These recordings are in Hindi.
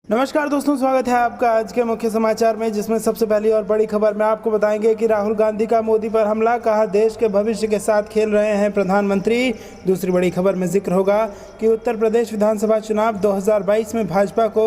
नमस्कार दोस्तों, स्वागत है आपका आज के मुख्य समाचार में, जिसमें सबसे पहली और बड़ी खबर में आपको बताएंगे कि राहुल गांधी का मोदी पर हमला, कहा देश के भविष्य के साथ खेल रहे हैं प्रधानमंत्री। दूसरी बड़ी खबर में जिक्र होगा कि उत्तर प्रदेश विधानसभा चुनाव 2022 में भाजपा को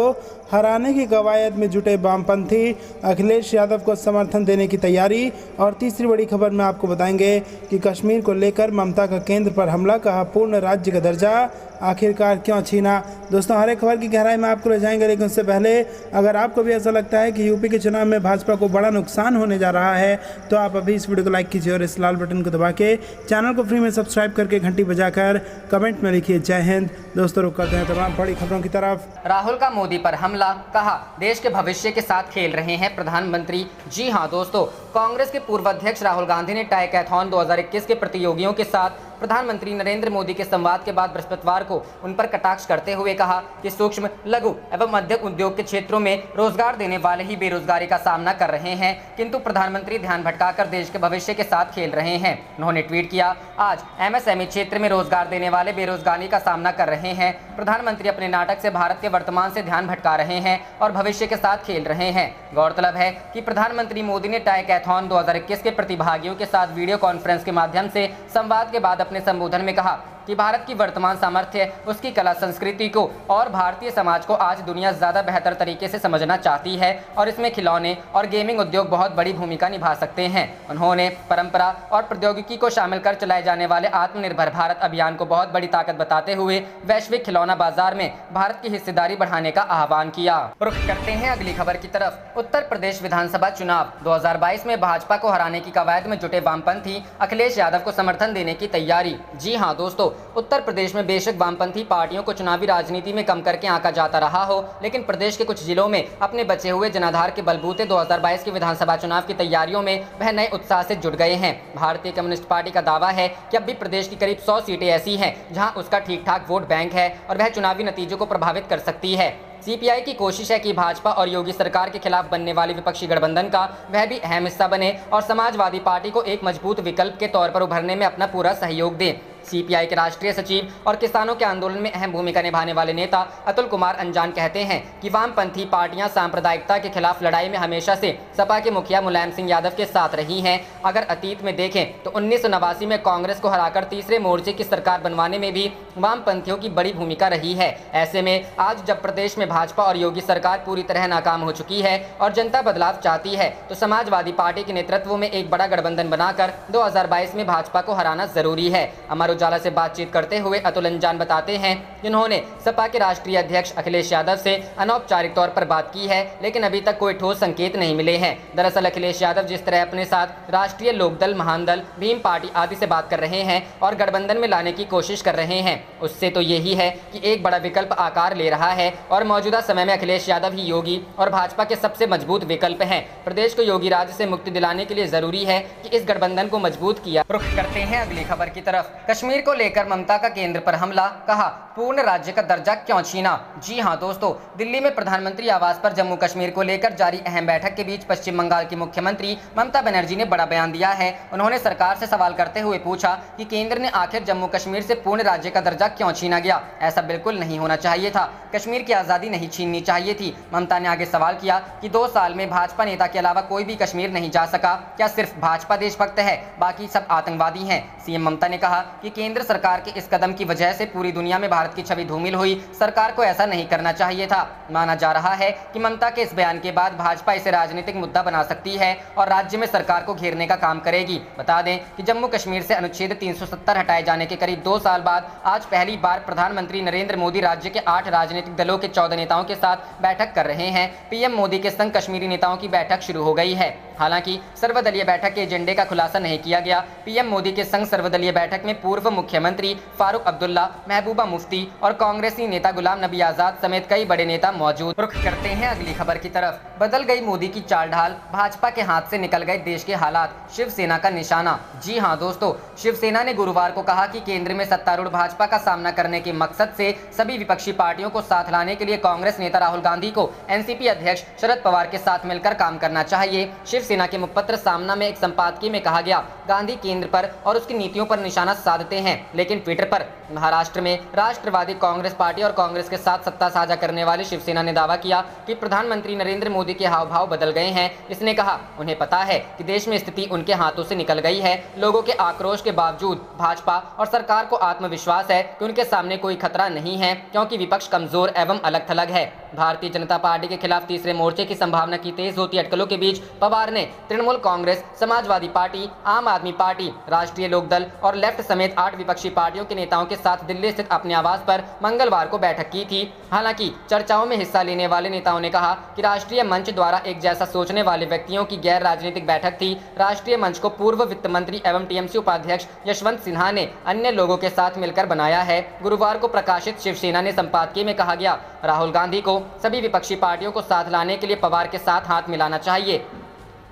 हराने की कवायद में जुटे वामपंथी, अखिलेश यादव को समर्थन देने की तैयारी। और तीसरी बड़ी खबर में आपको बताएंगे कि कश्मीर को लेकर ममता का केंद्र पर हमला, कहा पूर्ण राज्य का दर्जा आखिरकार क्यों छीना। दोस्तों, हर एक खबर की गहराई में आपको ले जाएंगे, लेकिन उससे पहले अगर आपको भी ऐसा लगता है कि यूपी के चुनाव में भाजपा को बड़ा नुकसान होने जा रहा है, तो आप अभी इस वीडियो को लाइक कीजिए और इस लाल बटन को दबा के चैनल को फ्री में सब्सक्राइब करके घंटी बजाकर कमेंट में लिखिए जय हिंद। दोस्तों, रुक करते हैं तमाम बड़ी खबरों की तरफ। राहुल का मोदी पर हमला, कहा देश के भविष्य के साथ खेल रहे हैं प्रधानमंत्री। जी हां दोस्तों, कांग्रेस के पूर्व अध्यक्ष राहुल गांधी ने टाइकैथॉन 2021 के प्रतियोगियों के साथ प्रधानमंत्री नरेंद्र मोदी के संवाद के बाद बृहस्पतिवार को उन पर कटाक्ष करते हुए कहा कि सूक्ष्म, लघु एवं मध्यम उद्योग के क्षेत्रों में रोजगार देने वाले ही बेरोजगारी का सामना कर रहे हैं, किंतु प्रधानमंत्री ध्यान भटकाकर देश के भविष्य के साथ खेल रहे हैं। उन्होंने ट्वीट किया, आज एमएसएमई क्षेत्र में रोजगार देने वाले बेरोजगारी का सामना कर रहे हैं। प्रधानमंत्री अपने नाटक से भारत के वर्तमान से ध्यान भटका रहे हैं और भविष्य के साथ खेल रहे हैं। गौरतलब है कि प्रधानमंत्री मोदी ने टाइकैथॉन 2021 के प्रतिभागियों के साथ वीडियो कॉन्फ्रेंस के माध्यम से संवाद के बाद अपने संबोधन में कहा कि भारत की वर्तमान सामर्थ्य, उसकी कला संस्कृति को और भारतीय समाज को आज दुनिया ज्यादा बेहतर तरीके से समझना चाहती है और इसमें खिलौने और गेमिंग उद्योग बहुत बड़ी भूमिका निभा सकते हैं। उन्होंने परंपरा और प्रौद्योगिकी को शामिल कर चलाए जाने वाले आत्मनिर्भर भारत अभियान को बहुत बड़ी ताकत बताते हुए वैश्विक खिलौना बाजार में भारत की हिस्सेदारी बढ़ाने का आह्वान किया। रुख करते हैं अगली खबर की तरफ। उत्तर प्रदेश विधानसभा चुनाव 2022 में भाजपा को हराने की कवायद में जुटे वामपंथी, अखिलेश यादव को समर्थन देने की तैयारी। जी हाँ दोस्तों, उत्तर प्रदेश में बेशक वामपंथी पार्टियों को चुनावी राजनीति में कम करके आंका जाता रहा हो, लेकिन प्रदेश के कुछ जिलों में अपने बचे हुए जनाधार के बलबूते 2022 के विधानसभा चुनाव की तैयारियों में वह नए उत्साह से जुट गए हैं। भारतीय कम्युनिस्ट पार्टी का दावा है कि अब भी प्रदेश की करीब 100 सीटें ऐसी हैं जहां उसका ठीक ठाक वोट बैंक है और वह चुनावी नतीजों को प्रभावित कर सकती है। सीपीआई की कोशिश है कि भाजपा और योगी सरकार के खिलाफ बनने वाली विपक्षी गठबंधन का वह भी अहम हिस्सा बने और समाजवादी पार्टी को एक मजबूत विकल्प के तौर पर उभरने में अपना पूरा सहयोग दे। सीपीआई के राष्ट्रीय सचिव और किसानों के आंदोलन में अहम भूमिका निभाने वाले नेता अतुल कुमार अंजान कहते हैं कि वामपंथी पार्टियां सांप्रदायिकता के खिलाफ लड़ाई में हमेशा से सपा के मुखिया मुलायम सिंह यादव के साथ रही हैं। अगर अतीत में देखें तो 1989 में कांग्रेस को हराकर तीसरे मोर्चे की सरकार बनवाने में भी वामपंथियों की बड़ी भूमिका रही है। ऐसे में आज जब प्रदेश में भाजपा और योगी सरकार पूरी तरह नाकाम हो चुकी है और जनता बदलाव चाहती है, तो समाजवादी पार्टी के नेतृत्व में एक बड़ा गठबंधन बनाकर 2022 में भाजपा को हराना जरूरी है। अमर उजाला से बातचीत करते हुए अतुल अंजान बताते हैं, जिन्होंने सपा के राष्ट्रीय अध्यक्ष अखिलेश यादव से अनौपचारिक तौर पर बात की है, लेकिन अभी तक कोई ठोस संकेत नहीं मिले हैं। दरअसल अखिलेश यादव जिस तरह अपने साथ राष्ट्रीय लोकदल, महान दल, भीम पार्टी आदि से बात कर रहे हैं और गठबंधन में लाने की कोशिश कर रहे हैं, उससे तो यही है कि एक बड़ा विकल्प आकार ले रहा है और मौजूदा समय में अखिलेश यादव ही योगी और भाजपा के सबसे मजबूत विकल्प हैं। प्रदेश को योगी राज से मुक्ति दिलाने के लिए जरूरी है कि इस गठबंधन को मजबूत किया। रुख करते हैं अगली खबर की तरफ। कश्मीर को लेकर ममता का केंद्र पर हमला, कहा पूर्ण राज्य का दर्जा क्यों छीना। जी हां दोस्तों, दिल्ली में प्रधानमंत्री आवास पर जम्मू कश्मीर को लेकर जारी अहम बैठक के बीच पश्चिम बंगाल की मुख्यमंत्री ममता बनर्जी ने बड़ा बयान दिया है। उन्होंने सरकार से सवाल करते हुए पूछा कि केंद्र ने आखिर जम्मू कश्मीर से पूर्ण राज्य का दर्जा क्यों छीना गया। ऐसा बिल्कुल नहीं होना चाहिए था, कश्मीर की आज़ादी नहीं छीननी चाहिए थी। ममता ने आगे सवाल किया कि 2 साल में भाजपा नेता के अलावा कोई भी कश्मीर नहीं जा सका, क्या सिर्फ भाजपा देशभक्त है, बाकी सब आतंकवादी हैं। सीएम ममता ने कहा कि केंद्र सरकार के इस कदम की वजह से पूरी दुनिया में भारत की छवि धूमिल हुई, सरकार को ऐसा नहीं करना चाहिए था। माना जा रहा है कि ममता के इस बयान के बाद भाजपा इसे राजनीतिक मुद्दा बना सकती है और राज्य में सरकार को घेरने का काम करेगी। बता दें कि जम्मू कश्मीर से अनुच्छेद 370 हटाए जाने के करीब 2 साल बाद आज पहली बार प्रधानमंत्री नरेंद्र मोदी राज्य के 8 राजनीतिक दलों के 14 नेताओं के साथ बैठक कर रहे हैं। पीएम मोदी के संग कश्मीरी नेताओं की बैठक शुरू हो गई है। हालांकि सर्वदलीय बैठक के एजेंडे का खुलासा नहीं किया गया। पीएम मोदी के संग सर्वदलीय बैठक में पूर्व मुख्यमंत्री फारूक अब्दुल्ला, महबूबा मुफ्ती और कांग्रेसी नेता गुलाम नबी आजाद समेत कई बड़े नेता मौजूद। रुख करते हैं अगली खबर की तरफ। बदल गई मोदी की चाल ढाल, भाजपा के हाथ से निकल गए देश के हालात, शिवसेना का निशाना। जी हां दोस्तों, शिवसेना ने गुरुवार को कहा कि केंद्र में सत्तारूढ़ भाजपा का सामना करने के मकसद से सभी विपक्षी पार्टियों को साथ लाने के लिए कांग्रेस नेता राहुल गांधी को एनसीपी अध्यक्ष शरद पवार के साथ मिलकर काम करना चाहिए। शिवसेना शिवसेना के मुखपत्र सामना में एक संपादकीय में कहा गया, गांधी केंद्र पर और उसकी नीतियों पर निशाना साधते हैं, लेकिन ट्विटर पर महाराष्ट्र में राष्ट्रवादी कांग्रेस पार्टी और कांग्रेस के साथ सत्ता साझा करने वाली शिवसेना ने दावा किया कि प्रधानमंत्री नरेंद्र मोदी के हाव भाव बदल गए हैं। इसने कहा, उन्हें पता है कि देश में स्थिति उनके हाथों से निकल गई है। लोगों के आक्रोश के बावजूद भाजपा और सरकार को आत्मविश्वास है कि उनके सामने कोई खतरा नहीं है, क्योंकि विपक्ष कमजोर एवं अलग थलग है। भारतीय जनता पार्टी के खिलाफ तीसरे मोर्चे की संभावना की तेज होती अटकलों के बीच पवार ने तृणमूल कांग्रेस, समाजवादी पार्टी, आम आदमी पार्टी, राष्ट्रीय लोकदल और लेफ्ट समेत 8 विपक्षी पार्टियों के नेताओं के साथ दिल्ली स्थित अपने आवास पर मंगलवार को बैठक की थी। हालांकि चर्चाओं में हिस्सा लेने वाले नेताओं ने कहा कि राष्ट्रीय मंच द्वारा एक जैसा सोचने वाले व्यक्तियों की गैर राजनीतिक बैठक थी। राष्ट्रीय मंच को पूर्व वित्त मंत्री एवं टीएमसी उपाध्यक्ष यशवंत सिन्हा ने अन्य लोगों के साथ मिलकर बनाया है। गुरुवार को प्रकाशित शिवसेना ने संपादकीय में कहा गया, राहुल गांधी को सभी विपक्षी पार्टियों को साथ लाने के लिए पवार के साथ हाथ मिलाना चाहिए।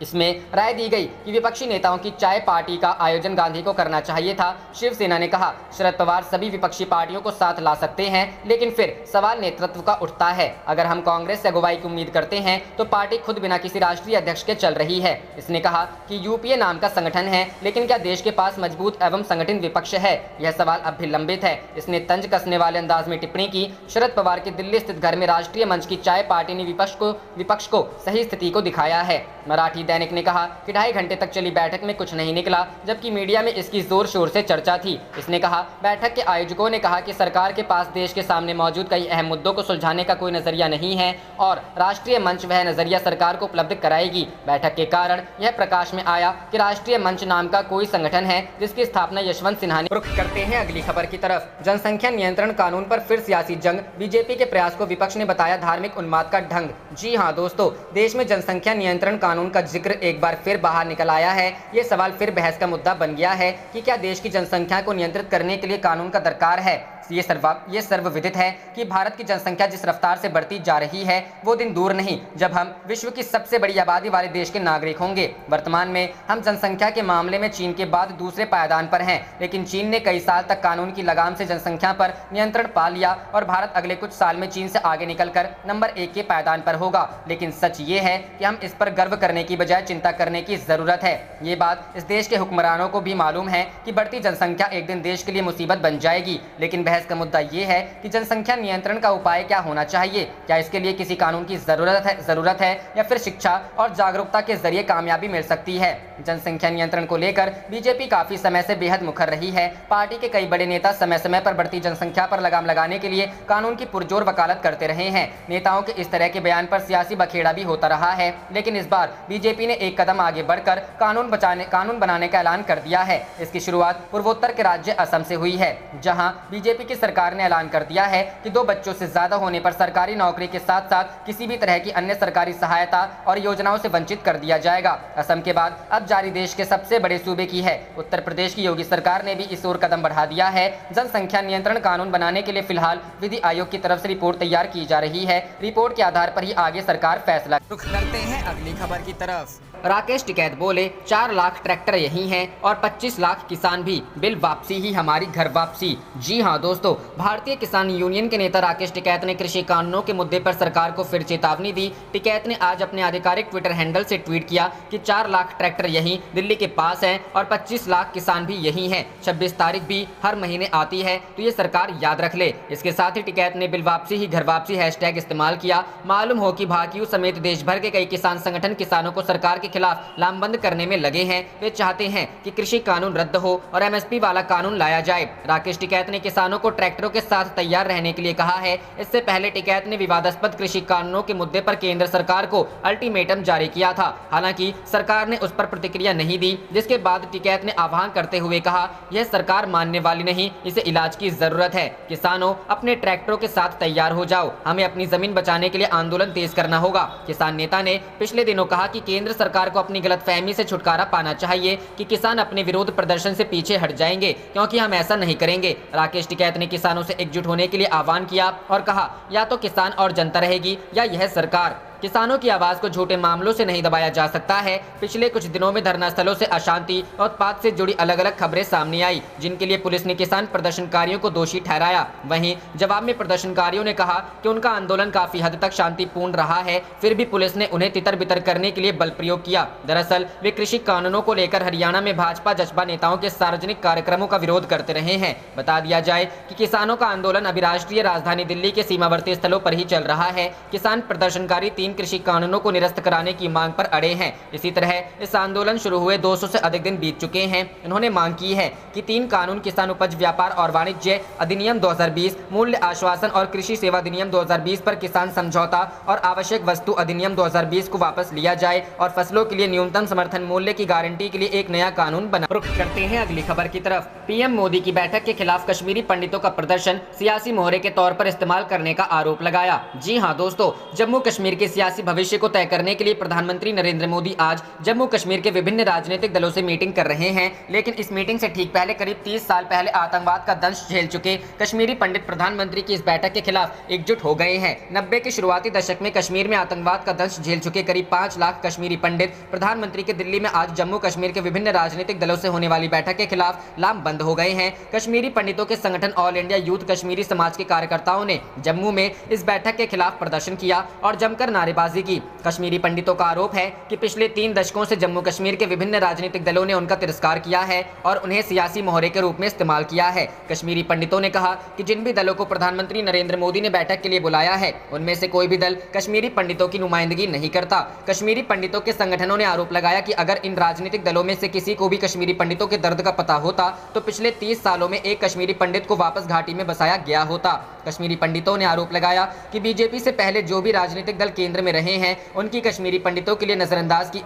इसमें राय दी गई कि विपक्षी नेताओं की चाय पार्टी का आयोजन गांधी को करना चाहिए था। शिवसेना ने कहा, शरद पवार सभी विपक्षी पार्टियों को साथ ला सकते हैं, लेकिन फिर सवाल नेतृत्व का उठता है। अगर हम कांग्रेस से अगुवाई की उम्मीद करते हैं तो पार्टी खुद बिना किसी राष्ट्रीय अध्यक्ष के चल रही है। इसने कहा कि यूपीए नाम का संगठन है, लेकिन क्या देश के पास मजबूत एवं संगठित विपक्ष है? यह सवाल अब भी लंबित है। इसने तंज कसने वाले अंदाज में टिप्पणी की। शरद पवार के दिल्ली स्थित घर में राष्ट्रीय मंच की चाय पार्टी ने विपक्ष को सही स्थिति को दिखाया है। मराठी दैनिक ने कहा कि 2.5 घंटे तक चली बैठक में कुछ नहीं निकला, जबकि मीडिया में इसकी जोर शोर से चर्चा थी। इसने कहा, बैठक के आयोजकों ने कहा कि सरकार के पास देश के सामने मौजूद कई अहम मुद्दों को सुलझाने का कोई नजरिया नहीं है और राष्ट्रीय मंच वह नजरिया सरकार को उपलब्ध कराएगी। बैठक के कारण यह प्रकाश में आया कि राष्ट्रीय मंच नाम का कोई संगठन है जिसकी स्थापना यशवंत सिन्हा ने। रुख करते हैं अगली खबर की तरफ। जनसंख्या नियंत्रण कानून पर फिर सियासी जंग, बीजेपी के प्रयास को विपक्ष ने बताया धार्मिक उन्माद का ढंग। जी हां दोस्तों, देश में जनसंख्या नियंत्रण कानून का जिक्र एक बार फिर बाहर निकल आया है। ये सवाल फिर बहस का मुद्दा बन गया है कि क्या देश की जनसंख्या को नियंत्रित करने के लिए कानून का दरकार है। ये सर्वविदित है कि भारत की जनसंख्या जिस रफ्तार से बढ़ती जा रही है वो दिन दूर नहीं जब हम विश्व की सबसे बड़ी आबादी वाले देश के नागरिक होंगे। वर्तमान में हम जनसंख्या के मामले में चीन के बाद दूसरे पायदान पर हैं, लेकिन चीन ने कई साल तक कानून की लगाम से जनसंख्या पर नियंत्रण पा लिया और भारत अगले कुछ साल में चीन से आगे निकलकर नंबर 1 के पायदान पर होगा। लेकिन सच ये है कि हम इस पर गर्व करने की बजाय चिंता करने की जरूरत है। ये बात इस देश के हुक्मरानों को भी मालूम है कि बढ़ती जनसंख्या एक दिन देश के लिए मुसीबत बन जाएगी। लेकिन बहस का मुद्दा ये है कि जनसंख्या नियंत्रण का उपाय क्या होना चाहिए। क्या इसके लिए किसी कानून की जरूरत है या फिर शिक्षा और जागरूकता के जरिए कामयाबी मिल सकती है। जनसंख्या नियंत्रण को लेकर बीजेपी काफी समय से बेहद मुखर रही है। पार्टी के कई बड़े नेता समय समय पर बढ़ती जनसंख्या पर लगाम लगाने के लिए कानून की पुरजोर वकालत करते रहे हैं। नेताओं के इस तरह के बयान पर सियासी बखेड़ा भी होता रहा है, लेकिन इस बार बीजेपी ने एक कदम आगे बढ़कर कानून बनाने का ऐलान कर दिया है। इसकी शुरुआत पूर्वोत्तर के राज्य असम से हुई है, जहां बीजेपी की सरकार ने ऐलान कर दिया है कि 2 बच्चों से ज्यादा होने पर सरकारी नौकरी के साथ साथ किसी भी तरह की अन्य सरकारी सहायता और योजनाओं से वंचित कर दिया जाएगा। असम के बाद अब जारी देश के सबसे बड़े सूबे की है। उत्तर प्रदेश की योगी सरकार ने भी इस ओर कदम बढ़ा दिया है। जनसंख्या नियंत्रण कानून बनाने के लिए फिलहाल विधि आयोग की तरफ से रिपोर्ट तैयार की जा रही है। रिपोर्ट के आधार पर ही आगे सरकार फैसला। रुख करते हैं अगली खबर की तरफ। राकेश टिकैत बोले, 4 लाख ट्रैक्टर यही हैं और 25 लाख किसान भी, बिल वापसी ही हमारी घर वापसी। जी हां दोस्तों, भारतीय किसान यूनियन के नेता राकेश टिकैत ने कृषि कानूनों के मुद्दे पर सरकार को फिर चेतावनी दी। टिकैत ने आज अपने आधिकारिक ट्विटर हैंडल से ट्वीट किया कि 4 लाख ट्रैक्टर यही दिल्ली के पास हैं और 25 लाख किसान भी यही हैं। 26 तारीख भी हर महीने आती है, तो ये सरकार याद रख ले। इसके साथ ही टिकैत ने बिल वापसी ही घर वापसी हैशटैग इस्तेमाल किया। मालूम हो कि भाकियू समेत देश भर के कई किसान संगठन किसानों को सरकार के खिलाफ लामबंद करने में लगे हैं। वे चाहते हैं कि कृषि कानून रद्द हो और एमएसपी वाला कानून लाया जाए। राकेश टिकैत ने किसानों को ट्रैक्टरों के साथ तैयार रहने के लिए कहा है। इससे पहले टिकैत ने विवादास्पद कृषि कानूनों के मुद्दे पर केंद्र सरकार को अल्टीमेटम जारी किया था। हालांकि सरकार ने उस पर प्रतिक्रिया नहीं दी, जिसके बाद टिकैत ने आह्वान करते हुए कहा, यह सरकार मानने वाली नहीं, इसे इलाज की जरूरत है। किसानों, अपने ट्रैक्टरों के साथ तैयार हो जाओ, हमें अपनी जमीन बचाने के लिए आंदोलन तेज करना होगा। किसान नेता ने पिछले दिनों कहा कि केंद्र सरकार को अपनी गलतफहमी से छुटकारा पाना चाहिए कि किसान अपने विरोध प्रदर्शन से पीछे हट जाएंगे, क्योंकि हम ऐसा नहीं करेंगे। राकेश टिकैत ने किसानों से एकजुट होने के लिए आह्वान किया और कहा, या तो किसान और जनता रहेगी या यह सरकार। किसानों की आवाज को झूठे मामलों से नहीं दबाया जा सकता है। पिछले कुछ दिनों में धरना स्थलों से अशांति और उत्पात से जुड़ी अलग अलग खबरें सामने आई, जिनके लिए पुलिस ने किसान प्रदर्शनकारियों को दोषी ठहराया। वहीं जवाब में प्रदर्शनकारियों ने कहा कि उनका आंदोलन काफी हद तक शांतिपूर्ण रहा है, फिर भी पुलिस ने उन्हें तितर बितर करने के लिए बल प्रयोग किया। दरअसल वे कृषि कानूनों को लेकर हरियाणा में भाजपा जसपा नेताओं के सार्वजनिक कार्यक्रमों का विरोध करते रहे हैं। बता दिया जाए कि किसानों का आंदोलन अभी राष्ट्रीय राजधानी दिल्ली के सीमावर्ती स्थलों पर ही चल रहा है। किसान प्रदर्शनकारी 3 कृषि कानूनों को निरस्त कराने की मांग पर अड़े हैं। इसी तरह इस आंदोलन शुरू हुए 200 से अधिक दिन बीत चुके हैं। इन्होंने मांग की है कि 3 कानून किसान उपज व्यापार और वाणिज्य अधिनियम 2020, मूल्य आश्वासन और कृषि सेवा अधिनियम 2020 पर किसान समझौता और आवश्यक वस्तु अधिनियम 2020 को वापस लिया जाए और फसलों के लिए न्यूनतम समर्थन मूल्य की गारंटी के लिए एक नया कानून बना। रुख करते हैं अगली खबर की तरफ। पीएम मोदी की बैठक के खिलाफ कश्मीरी पंडितों का प्रदर्शन सियासी मोहरे के तौर पर इस्तेमाल करने का आरोप लगाया। जी हां दोस्तों, जम्मू कश्मीर के सियासी भविष्य को तय करने के लिए प्रधानमंत्री नरेंद्र मोदी आज जम्मू कश्मीर के विभिन्न राजनीतिक दलों से मीटिंग कर रहे हैं। लेकिन इस मीटिंग से ठीक पहले करीब 30 साल पहले आतंकवाद का दंश झेल चुके कश्मीरी पंडित प्रधानमंत्री की इस बैठक के खिलाफ एकजुट हो गए हैं। 90 के शुरुआती दशक में कश्मीर में आतंकवाद का दंश झेल चुके करीब 5 लाख कश्मीरी पंडित प्रधानमंत्री के दिल्ली में आज जम्मू कश्मीर के विभिन्न राजनीतिक दलों से होने वाली बैठक के खिलाफ लामबंद हो गए हैं। कश्मीरी पंडितों के संगठन ऑल इंडिया यूथ कश्मीरी समाज के कार्यकर्ताओं ने जम्मू में इस बैठक के खिलाफ प्रदर्शन किया और जमकर नारेबाजी की। कश्मीरी पंडितों का आरोप है कि पिछले 3 दशकों से जम्मू कश्मीर के विभिन्न राजनीतिक दलों ने उनका तिरस्कार किया है और उन्हें सियासी मोहरे के रूप में इस्तेमाल किया है। कश्मीरी पंडितों ने कहा कि जिन भी दलों को प्रधानमंत्री नरेंद्र मोदी ने बैठक के लिए बुलाया है, उनमें से कोई भी दल कश्मीरी पंडितों की नुमाइंदगी नहीं करता। कश्मीरी पंडितों के संगठनों ने आरोप लगाया कि अगर इन राजनीतिक दलों में से किसी को भी कश्मीरी पंडितों के दर्द का पता होता तो पिछले 30 सालों में एक कश्मीरी पंडित को वापस घाटी में बसाया गया होता। कश्मीरी पंडितों ने आरोप लगाया कि बीजेपी से पहले जो भी राजनीतिक दल केंद्र में रहे हैं, उनकी कश्मीरी पंडितों के लिए नजरअंदाज की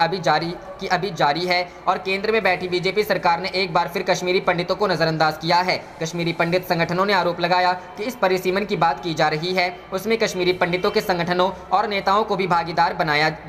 अभी जारी है और केंद्र में बैठी बीजेपी सरकार ने एक बार फिर कश्मीरी पंडितों को नजरअंदाज किया है। कश्मीरी पंडित संगठनों ने आरोप लगाया कि इस परिसीमन की बात की जा रही है, उसमें कश्मीरी पंडितों के संगठनों और नेताओं को भी भागीदार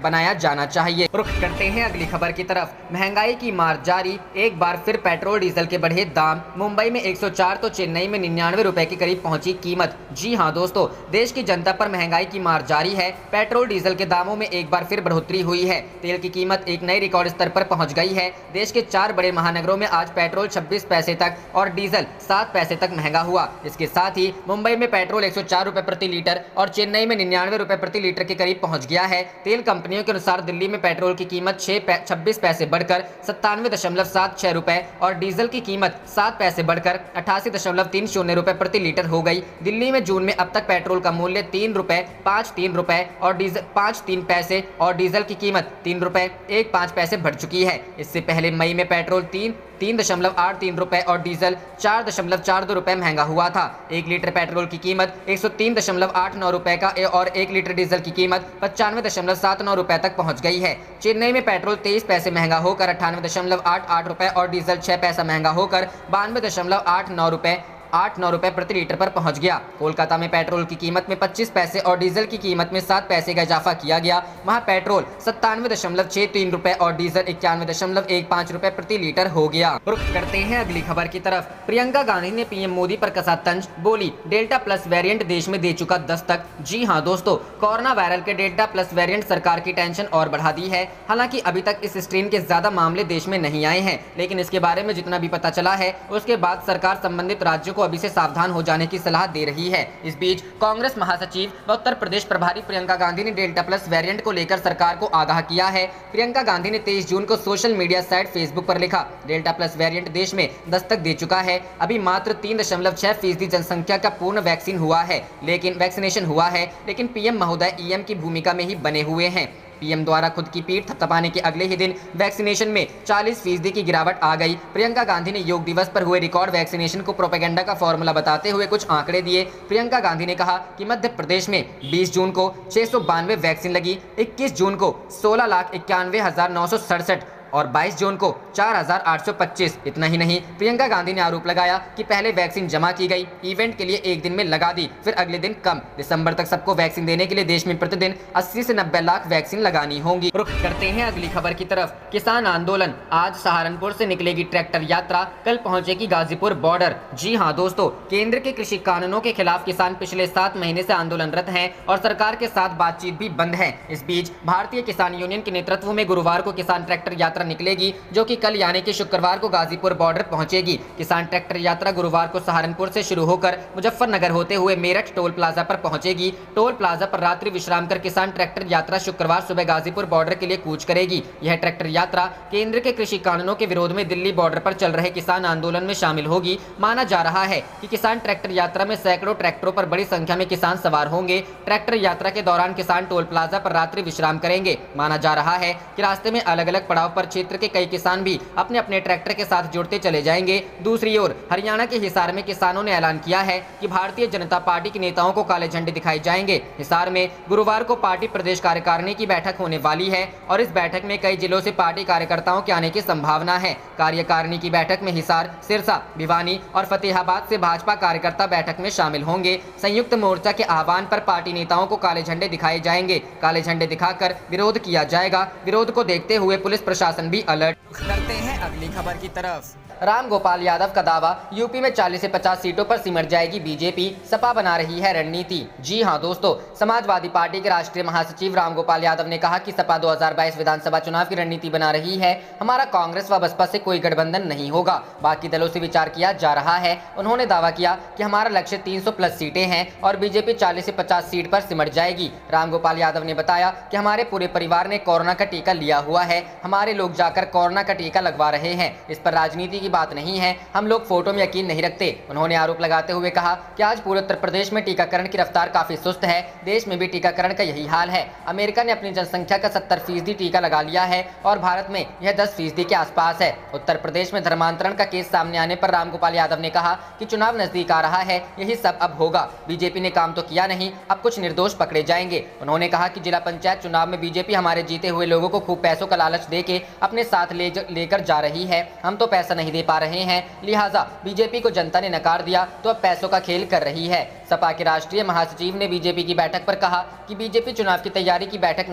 बनाया जाना चाहिए। रुख करते हैं अगली खबर की तरफ। महंगाई की मार जारी, एक बार फिर पेट्रोल डीजल के बढ़े दाम। मुंबई में 104 तो चेन्नई में 99 रुपए के करीब पहुंची कीमत। जी हां दोस्तों, देश की जनता पर महंगाई की मार जारी है। पेट्रोल डीजल के दामों में एक बार फिर बढ़ोतरी हुई है। तेल की कीमत एक नए रिकॉर्ड स्तर पर पहुंच गई है। देश के 4 बड़े महानगरों में आज पेट्रोल 26 पैसे तक और डीजल 7 पैसे तक महंगा हुआ। इसके साथ ही मुंबई में पेट्रोल 104 रुपए प्रति लीटर और चेन्नई में 99 रुपए प्रति लीटर के करीब पहुंच गया है। तेल कंपनियों के अनुसार दिल्ली में पेट्रोल की कीमत 26 पैसे बढ़कर 97.76 रुपए और डीजल की कीमत 7 पैसे बढ़कर 88.30 रुपए प्रति लीटर हो गई। दिल्ली में जून में अब तक पेट्रोल का मूल्य 3.53 रुपए और डीजल 5.3 पैसे और डीजल की कीमत 3.15 बढ़ चुकी है। इससे पहले मई में पेट्रोल 3.83 रुपए और डीजल 4.42 रुपए महंगा हुआ था। 1 लीटर पेट्रोल की कीमत 103.89 रुपए का और 1 लीटर डीजल की कीमत 95.79 रुपए तक पहुंच गई है। चेन्नई में पेट्रोल 23 पैसे महंगा होकर 98.88 रुपए और डीजल 6 पैसा महंगा होकर 92.89 रुपए प्रति लीटर पर पहुंच गया। कोलकाता में पेट्रोल की कीमत में 25 पैसे और डीजल की कीमत में 7 पैसे का इजाफा किया गया। वहां पेट्रोल 97.63 रुपए और डीजल 91.15 रुपए प्रति लीटर हो गया। रुख करते हैं अगली खबर की तरफ। प्रियंका गांधी ने पीएम मोदी पर कसा तंज, बोली डेल्टा प्लस वेरिएंट देश में दे चुका दस्तक। जी हां दोस्तों, कोरोना वायरल के डेल्टा प्लस वेरिएंट सरकार की टेंशन और बढ़ा दी है। हालांकि अभी तक इस स्ट्रेन के ज्यादा मामले देश में नहीं आए हैं, लेकिन इसके बारे में जितना भी पता चला है उसके बाद सरकार संबंधित राज्यों को अभी से सावधान हो जाने की सलाह दे रही है। इस बीच कांग्रेस महासचिव व उत्तर प्रदेश प्रभारी प्रियंका गांधी ने डेल्टा प्लस वेरिएंट को लेकर सरकार को आगाह किया है। प्रियंका गांधी ने 23 जून को सोशल मीडिया साइट फेसबुक पर लिखा, डेल्टा प्लस वेरिएंट देश में दस्तक दे चुका है। अभी मात्र 3.6% जनसंख्या का पूर्ण वैक्सीनेशन हुआ है, लेकिन पीएम महोदय ईएम की भूमिका में ही बने हुए हैं। पीएम द्वारा खुद की पीठ थपथपाने के अगले ही दिन वैक्सीनेशन में 40% की गिरावट आ गई। प्रियंका गांधी ने योग दिवस पर हुए रिकॉर्ड वैक्सीनेशन को प्रोपेगेंडा का फॉर्मूला बताते हुए कुछ आंकड़े दिए। प्रियंका गांधी ने कहा कि मध्य प्रदेश में 20 जून को 692 वैक्सीन लगी, 21 जून को 16,91,967 और 22 जून को 4825। इतना ही नहीं, प्रियंका गांधी ने आरोप लगाया कि पहले वैक्सीन जमा की गई, इवेंट के लिए एक दिन में लगा दी, फिर अगले दिन कम। दिसंबर तक सबको वैक्सीन देने के लिए देश में प्रतिदिन 80 से 90 लाख वैक्सीन लगानी होंगी। रुख करते हैं अगली खबर की तरफ। किसान आंदोलन, आज सहारनपुर से निकलेगी ट्रैक्टर यात्रा, कल पहुंचेगी गाजीपुर बॉर्डर। जी हां दोस्तों, केंद्र के कृषि कानूनों के खिलाफ किसान पिछले 7 महीने से आंदोलनरत हैं और सरकार के साथ बातचीत भी बंद है। इस बीच भारतीय किसान यूनियन के नेतृत्व में गुरुवार को किसान ट्रैक्टर यात्रा निकलेगी, जो कि कल यानी कि शुक्रवार को गाजीपुर बॉर्डर पहुंचेगी। किसान ट्रैक्टर यात्रा गुरुवार को सहारनपुर से शुरू होकर मुजफ्फरनगर होते हुए मेरठ टोल प्लाजा पर पहुंचेगी। टोल प्लाजा पर रात्रि विश्राम कर किसान ट्रैक्टर यात्रा शुक्रवार सुबह गाजीपुर बॉर्डर के लिए कूच करेगी। यह ट्रैक्टर यात्रा केंद्र के कृषि कानूनों के विरोध में दिल्ली बॉर्डर पर चल रहे किसान आंदोलन में शामिल होगी। माना जा रहा है कि किसान ट्रैक्टर यात्रा में सैकड़ों ट्रैक्टरों पर बड़ी संख्या में किसान सवार होंगे। ट्रैक्टर यात्रा के दौरान किसान टोल प्लाजा पर रात्रि विश्राम करेंगे। माना जा रहा है कि रास्ते में अलग अलग पड़ाव पर क्षेत्र के कई किसान भी अपने अपने ट्रैक्टर के साथ जुड़ते चले जाएंगे। दूसरी ओर हरियाणा के हिसार में किसानों ने ऐलान किया है कि भारतीय जनता पार्टी के नेताओं को काले झंडे दिखाए जाएंगे। हिसार में गुरुवार को पार्टी प्रदेश कार्यकारिणी की बैठक होने वाली है और इस बैठक में कई जिलों से पार्टी कार्यकर्ताओं के आने की संभावना है। कार्यकारिणी की बैठक में हिसार, सिरसा, भिवानी और फतेहाबाद से भाजपा कार्यकर्ता बैठक में शामिल होंगे। संयुक्त मोर्चा के आह्वान पर पार्टी नेताओं को काले झंडे दिखाए जाएंगे। काले झंडे दिखाकर विरोध किया जाएगा। विरोध को देखते हुए पुलिस प्रशासन भी अलर्ट। करते हैं अगली खबर की तरफ। राम गोपाल यादव का दावा, यूपी में 40 से 50 सीटों पर सिमट जाएगी बीजेपी, सपा बना रही है रणनीति। जी हां दोस्तों, समाजवादी पार्टी के राष्ट्रीय महासचिव राम गोपाल यादव ने कहा कि सपा 2022 विधानसभा चुनाव की रणनीति बना रही है। हमारा कांग्रेस व बसपा से कोई गठबंधन नहीं होगा, बाकी दलों से विचार किया जा रहा है। उन्होंने दावा किया कि हमारा लक्ष्य 300 प्लस सीटें हैं और बीजेपी 40 से 50 सीट पर सिमट जाएगी। राम गोपाल यादव ने बताया कि हमारे पूरे परिवार ने कोरोना का टीका लिया हुआ है। हमारे लोग जाकर कोरोना का टीका लगवा रहे हैं। इस पर राजनीति की बात नहीं है, हम लोग फोटो में यकीन नहीं रखते। उन्होंने आरोप लगाते हुए कहा कि आज पूरे उत्तर प्रदेश में टीकाकरण की रफ्तार काफी सुस्त है। देश में भी टीकाकरण का यही हाल है। अमेरिका ने अपनी जनसंख्या का 70% टीका लगा लिया है और भारत में यह 10% के आसपास है। उत्तर प्रदेश में धर्मांतरण का केस सामने आने पर राम गोपाल यादव ने कहा कि चुनाव नजदीक आ रहा है, यही सब अब होगा। बीजेपी ने काम तो किया नहीं, अब कुछ निर्दोष पकड़े जाएंगे। उन्होंने कहा कि जिला पंचायत चुनाव में बीजेपी हमारे जीते हुए लोगों को खूब पैसों का लालच देके अपने साथ लेकर जा रही है। हम तो पैसा नहीं दे पा रहे हैं, लिहाजा बीजेपी को जनता ने नकार दिया तो अब पैसों का खेल कर रही है। सपा के राष्ट्रीय महासचिव ने बीजेपी की बैठक पर कहा कि बीजेपी चुनाव की तैयारी की बैठक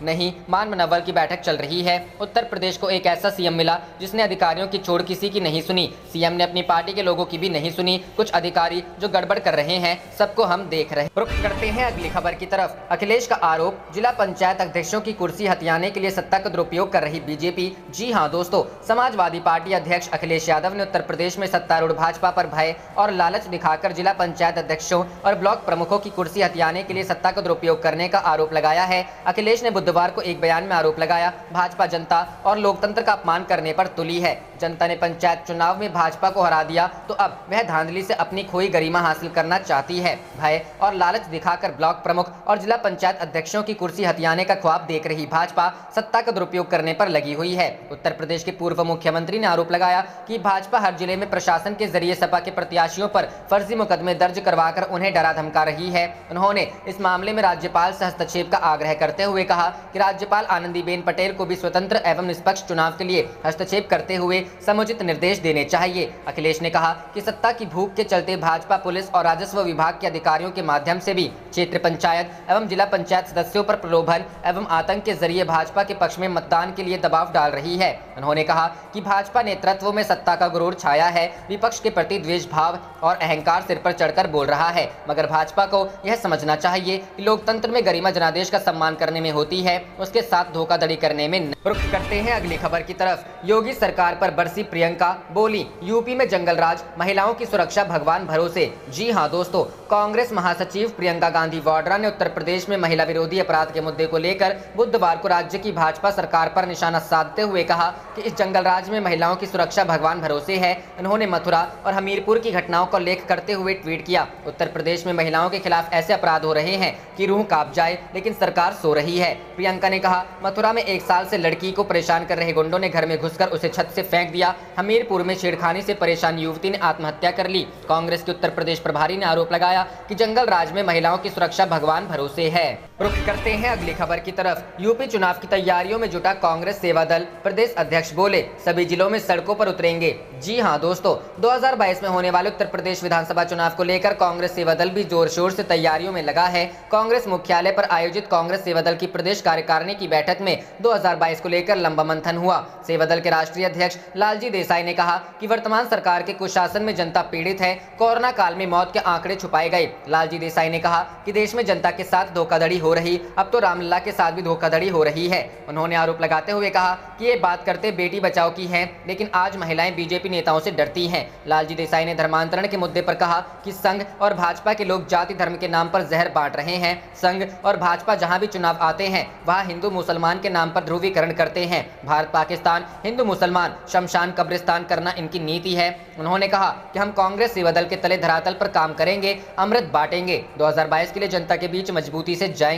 नहीं मान मनवर की बैठक चल रही है। उत्तर प्रदेश को एक ऐसा सीएम मिला जिसने अधिकारियों की छोड़ किसी की नहीं सुनी। सीएम ने अपनी पार्टी के लोगों की भी नहीं सुनी। कुछ अधिकारी जो गड़बड़ कर रहे हैं, सबको हम देख रहे हैं। रुख करते हैं अगली खबर की तरफ। अखिलेश का आरोप, जिला पंचायत अध्यक्षों की कुर्सी हथियाने के लिए सत्ता का दुरुपयोग कर रही बीजेपी। जी हां दोस्तों, समाजवादी पार्टी अध्यक्ष अखिलेश यादव ने उत्तर प्रदेश में सत्तारूढ़ भाजपा पर भय और लालच दिखाकर जिला पंचायत अध्यक्षों और ब्लॉक प्रमुखों की कुर्सी हथियाने के लिए सत्ता का दुरुपयोग करने का आरोप लगाया है। अखिलेश ने बुधवार को एक बयान में आरोप लगाया, भाजपा जनता और लोकतंत्र का अपमान करने पर तुली है। जनता ने पंचायत चुनाव में भाजपा को हरा दिया तो अब वह धांधली से अपनी खोई गरिमा हासिल करना चाहती है। भय और लालच दिखाकर ब्लॉक प्रमुख और जिला पंचायत अध्यक्षों की कुर्सी हथियाने का ख्वाब देख रही भाजपा सत्ता का दुरुपयोग करने पर लगी हुई है। उत्तर प्रदेश के पूर्व मुख्यमंत्री ने आरोप लगाया कि भाजपा हर जिले में प्रशासन के जरिए सपा के प्रत्याशियों पर फर्जी मुकदमे दर्ज करवाकर उन्हें डरा धमका रही है। उन्होंने इस मामले में राज्यपाल से हस्तक्षेप का आग्रह करते हुए कहा कि राज्यपाल आनंदीबेन पटेल को भी स्वतंत्र एवं निष्पक्ष चुनाव के लिए हस्तक्षेप करते हुए समुचित निर्देश देने चाहिए। अखिलेश ने कहा कि सत्ता की भूख के चलते भाजपा पुलिस और राजस्व विभाग के अधिकारियों के माध्यम से भी क्षेत्र पंचायत एवं जिला पंचायत सदस्यों पर प्रलोभन एवं आतंक के जरिए भाजपा के पक्ष में मतदान के लिए दबाव डाल रही है। उन्होंने कहा कि भाजपा नेतृत्व में सत्ता का गुरूर छाया है, विपक्ष के प्रति द्वेष भाव और अहंकार सिर पर चढ़कर बोल रहा है, मगर भाजपा को यह समझना चाहिए कि लोकतंत्र में गरिमा जनादेश का सम्मान करने में होती है, उसके साथ धोखाधड़ी करने में। रुख करते हैं अगली खबर की तरफ। योगी सरकार पर बरसी प्रियंका, बोली यूपी में जंगलराज, महिलाओं की सुरक्षा भगवान भरोसे। जी हां दोस्तों, कांग्रेस महासचिव प्रियंका गांधी वाड्रा ने उत्तर प्रदेश में महिला विरोधी अपराध के मुद्दे को लेकर बुधवार को राज्य की भाजपा सरकार पर निशाना साधते हुए कहा कि इस जंगलराज में महिलाओं की सुरक्षा भगवान भरोसे है। उन्होंने मथुरा और हमीरपुर की घटनाओं का उल्लेख करते हुए ट्वीट किया, उत्तर प्रदेश में महिलाओं के खिलाफ ऐसे अपराध हो रहे हैं कि रूह कांप जाए, लेकिन सरकार सो रही है। प्रियंका ने कहा, मथुरा में 1 साल से लड़की को परेशान कर रहे गुंडों ने घर में घुसकर उसे छत से फेंक दिया। हमीरपुर में छेड़खानी से परेशान युवती ने आत्महत्या कर ली। कांग्रेस के उत्तर प्रदेश प्रभारी ने आरोप लगाया कि जंगल राज में महिलाओं की सुरक्षा भगवान भरोसे है। रुख करते हैं अगली खबर की तरफ। यूपी चुनाव की तैयारियों में जुटा कांग्रेस सेवा दल, प्रदेश अध्यक्ष बोले सभी जिलों में सड़कों पर उतरेंगे। जी हां दोस्तों, 2022 में होने वाले उत्तर प्रदेश विधानसभा चुनाव को लेकर कांग्रेस सेवा दल भी जोर शोर से तैयारियों में लगा है। कांग्रेस मुख्यालय पर आयोजित कांग्रेस सेवा दल की प्रदेश कार्यकारिणी की बैठक में 2022 को लेकर लंबा मंथन हुआ। सेवा दल के राष्ट्रीय अध्यक्ष लालजी देसाई ने कहा कि वर्तमान सरकार के कुशासन में जनता पीड़ित है। कोरोना काल में मौत के आंकड़े छुपाए गए। लालजी देसाई ने कहा कि देश में जनता के साथ धोखाधड़ी हो रही, अब तो रामलला के साथ भी धोखाधड़ी हो रही है। उन्होंने आरोप लगाते हुए कहा कि ये बात करते बेटी बचाओ की है, लेकिन आज महिलाएं बीजेपी नेताओं से डरती हैं। लालजी देसाई ने धर्मांतरण के मुद्दे पर कहा कि संघ और भाजपा के लोग जाति धर्म के नाम पर जहर बांट रहे हैं। संघ और भाजपा जहां भी चुनाव आते हैं वहां हिंदू मुसलमान के नाम पर ध्रुवीकरण करते हैं। भारत पाकिस्तान, हिंदू मुसलमान, शमशान कब्रिस्तान करना इनकी नीति है। उन्होंने कहा कि हम कांग्रेस सेवा दल के तले धरातल पर काम करेंगे, अमृत बांटेंगे, 2022 के लिए जनता के बीच मजबूती से जाएंगे।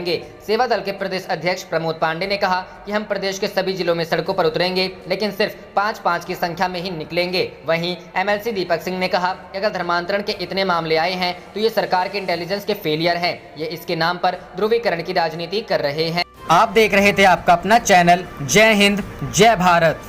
सेवा दल के प्रदेश अध्यक्ष प्रमोद पांडे ने कहा कि हम प्रदेश के सभी जिलों में सड़कों पर उतरेंगे, लेकिन सिर्फ 5-5 की संख्या में ही निकलेंगे। वहीं एमएलसी दीपक सिंह ने कहा कि अगर धर्मांतरण के इतने मामले आए हैं तो ये सरकार के इंटेलिजेंस के फेलियर है। ये इसके नाम पर ध्रुवीकरण की राजनीति कर रहे हैं। आप देख रहे थे आपका अपना चैनल जय हिंद जय भारत।